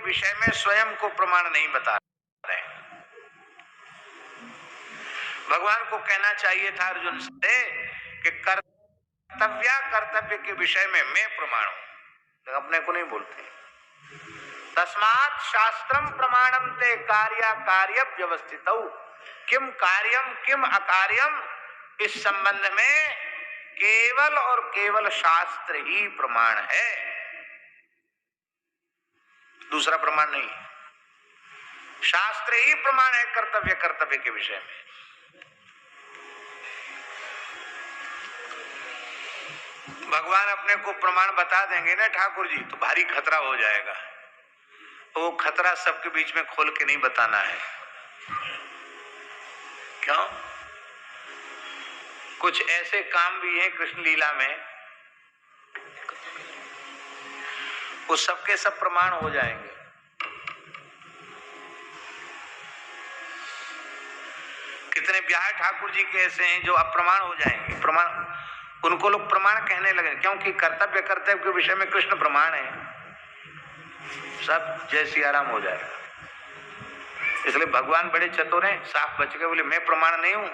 विषय में स्वयं को प्रमाण नहीं बता रहे। भगवान को कहना चाहिए था अर्जुन से कि कर्तव्य के विषय में मैं प्रमाण हूं, तो अपने को नहीं बोलते। तस्मात् शास्त्रम प्रमाणम ते कार्य व्यवस्थितौ किम कार्यम किम अकार्यम, इस संबंध में केवल और केवल शास्त्र ही प्रमाण है, दूसरा प्रमाण नहीं। शास्त्र ही प्रमाण है कर्तव्य के विषय में। भगवान अपने को प्रमाण बता देंगे ना ठाकुर जी, तो भारी खतरा हो जाएगा। वो खतरा सबके बीच में खोल के नहीं बताना है। क्यों? कुछ ऐसे काम भी हैं कृष्ण लीला में, वो सबके सब प्रमाण हो जाएंगे। कितने ब्याह ठाकुर जी के ऐसे हैं जो अप्रमाण हो जाएंगे। प्रमाण उनको लोग प्रमाण कहने लगे, क्योंकि कर्तव्य के विषय में कृष्ण प्रमाण है। सब जय सिया राम हो जाएगा। इसलिए भगवान बड़े चतुर हैं, साफ बच गए, बोले मैं प्रमाण नहीं हूं।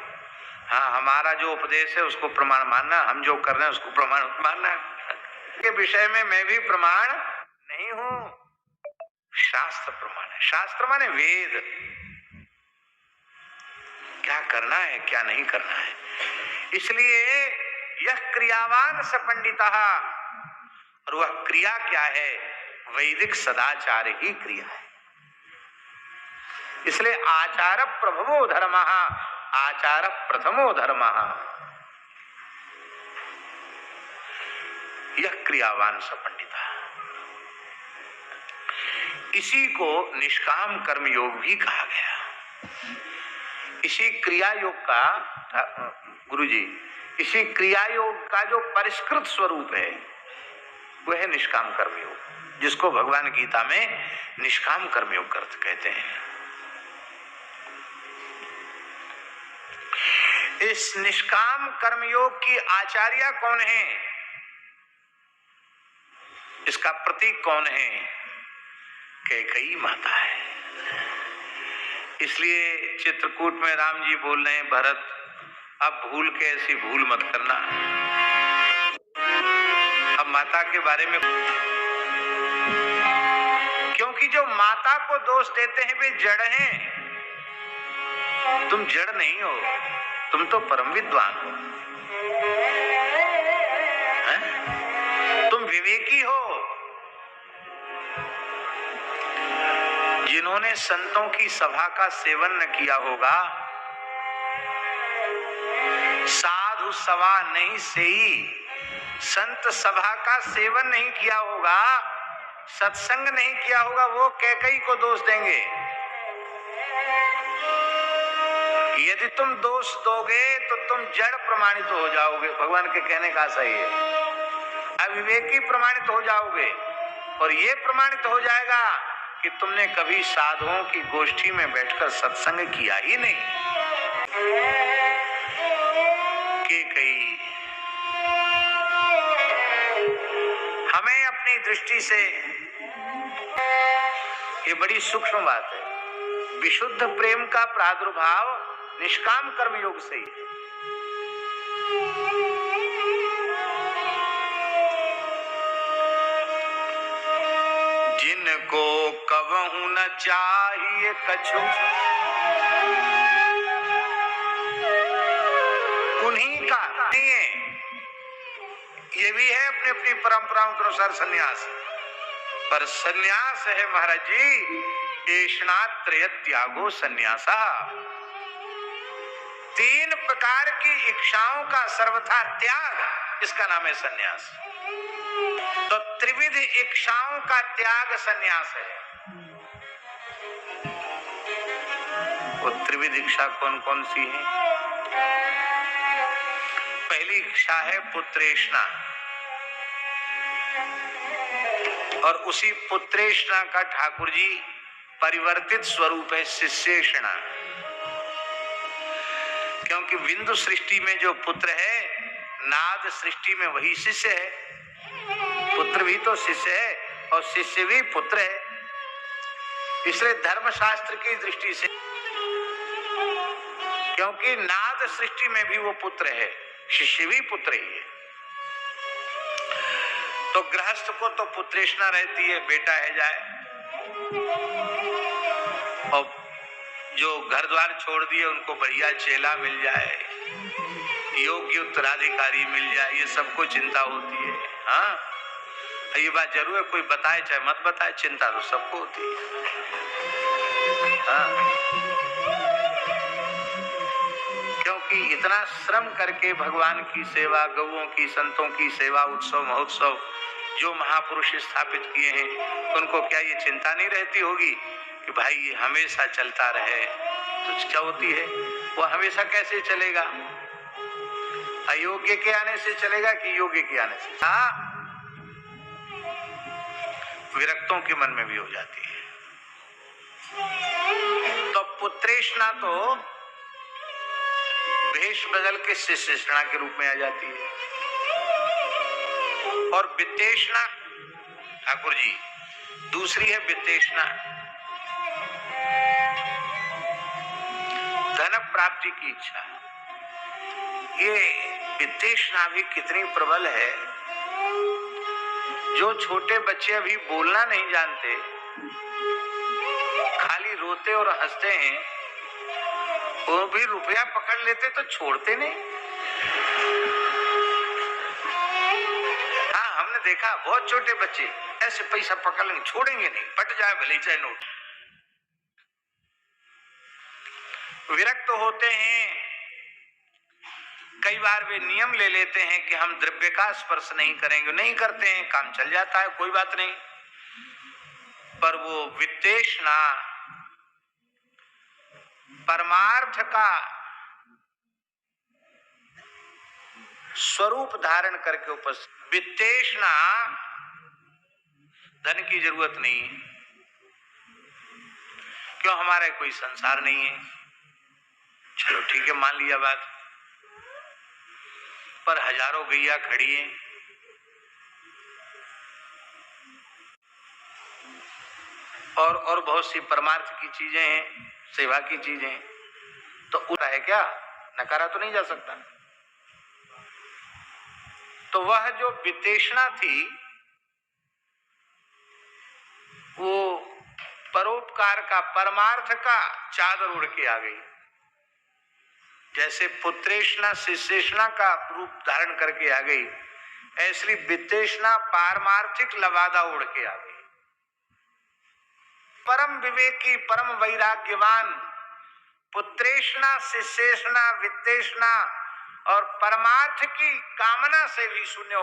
हाँ, हमारा जो उपदेश है उसको प्रमाण मानना, हम जो कर रहे हैं उसको प्रमाण मानना। के विषय में मैं भी प्रमाण नहीं हूं, शास्त्र प्रमाण है। शास्त्र माने वेद, क्या करना है क्या नहीं करना है। इसलिए यह क्रियावान स पंडितः, और वह क्रिया क्या है? वैदिक सदाचार ही क्रिया है। इसलिए आचार प्रभवो धर्मः, आचार प्रथमो धर्मः, यह क्रियावान स पंडितः। इसी को निष्काम कर्म योग भी कहा गया। इसी क्रिया योग का, गुरुजी, इसी क्रिया योग का जो परिष्कृत स्वरूप है वह है निष्काम कर्मयोग, जिसको भगवान गीता में निष्काम कर्मयोग कहते हैं। इस निष्काम कर्मयोग की आचार्य कौन है? इसका प्रतीक कौन है? कैकेयी माता है। इसलिए चित्रकूट में राम जी बोल रहे हैं, भरत अब भूल के ऐसी भूल मत करना। अब माता के बारे में, क्योंकि जो माता को दोष देते हैं वे जड़ हैं। तुम जड़ नहीं हो, तुम तो परम विद्वान हो, तुम विवेकी हो। जिन्होंने संतों की सभा का सेवन न किया होगा, साधु सभा नहीं सेई, संत सभा का सेवन नहीं किया होगा, सत्संग नहीं किया होगा, वो कैकेयी को दोष देंगे। यदि तुम दोष दोगे तो तुम जड़ प्रमाणित हो जाओगे, भगवान के कहने का सही है। अविवेकी प्रमाणित हो जाओगे, और ये प्रमाणित हो जाएगा कि तुमने कभी साधुओं की गोष्ठी में बैठकर सत्संग किया ही नहीं। कैकेयी हमें अपनी दृष्टि से, ये बड़ी सूक्ष्म बात है, विशुद्ध प्रेम का प्रादुर्भाव निष्काम कर्म योग से ही है। जिनको कबहू न चाहिए कछु, उन्हीं का नहीं है। ये भी है अपनी अपनी परंपराओं के अनुसार संन्यास, पर संन्यास है महाराज जी, एषणात्रय त्यागो संन्यासा। 3 प्रकार की इच्छाओं का सर्वथा त्याग, इसका नाम है संन्यास। तो त्रिविध इच्छाओं का त्याग संन्यास है। वो त्रिविध इच्छा कौन कौन सी है? पहली इच्छा है पुत्रेष्णा, और उसी पुत्रेष्णा का ठाकुर जी परिवर्तित स्वरूप है शिष्येषणा। क्योंकि बिंदु सृष्टि में जो पुत्र है, नाद सृष्टि में वही शिष्य है। पुत्र भी तो शिष्य है और शिष्य भी पुत्र है। इसलिए धर्मशास्त्र की दृष्टि से, क्योंकि नाद सृष्टि में भी वो पुत्र है, शिष्य भी पुत्र ही है, तो गृहस्थ को तो पुत्रेष्णा रहती है, बेटा है जाए, और जो घर द्वार छोड़ दिए उनको बढ़िया चेला मिल जाए, योग्य उत्तराधिकारी मिल जाए, ये सबको चिंता होती है। हाँ, ये बात जरूर है, कोई बताए चाहे मत बताए, चिंता तो सबको होती है। हाँ, क्योंकि इतना श्रम करके भगवान की सेवा, गौओं की, संतों की सेवा, उत्सव महोत्सव जो महापुरुष स्थापित किए हैं, उनको क्या ये चिंता नहीं रहती होगी कि भाई ये हमेशा चलता रहे? तो क्या होती है, वो हमेशा कैसे चलेगा? अयोग्य के आने से चलेगा कि योग्य के आने से? हाँ, विरक्तों के मन में भी हो जाती है। तो पुत्रेष्णा तो भेष बदल के शिष्येष्णा के रूप में आ जाती है, और वित्तेष्णा ठाकुर जी दूसरी है। वित्तेष्णा धन प्राप्ति की इच्छा। ये वित्तेष्णा भी कितनी प्रबल है। जो छोटे बच्चे अभी बोलना नहीं जानते, खाली रोते और हंसते हैं, वो भी रुपया पकड़ लेते तो छोड़ते नहीं। हाँ, हमने देखा बहुत छोटे बच्चे ऐसे पैसा पकड़ लेंगे, छोड़ेंगे नहीं, फट जाए भले चाहे नोट। विरक्त होते हैं, कई बार वे नियम ले लेते हैं कि हम द्रव्य का स्पर्श नहीं करेंगे, नहीं करते हैं, काम चल जाता है, कोई बात नहीं। पर वो वित्तेष्णा परमार्थ का स्वरूप धारण करके उपस्थित। वित्तेष्णा धन की जरूरत नहीं है, क्यों? हमारा कोई संसार नहीं है, चलो ठीक है, मान लिया बात। पर हजारों गैया खड़ी हैं, और बहुत सी परमार्थ की चीजें हैं, सेवा की चीजें, तो उतना है क्या? नकारा तो नहीं जा सकता। तो वह जो वित्तेष्णा थी, वो परोपकार का, परमार्थ का चादर उड़ के आ गई। जैसे पुत्रेष्णा शिष्येष्णा का रूप धारण करके आ गई, ऐसी वित्तेष्णा पारमार्थिक लवादा उड़ के आ गई। परम विवेकी, परम वैराग्यवान पुत्रेष्णा, शिष्येष्णा, वित्तेष्णा और परमार्थ की कामना से भी शून्य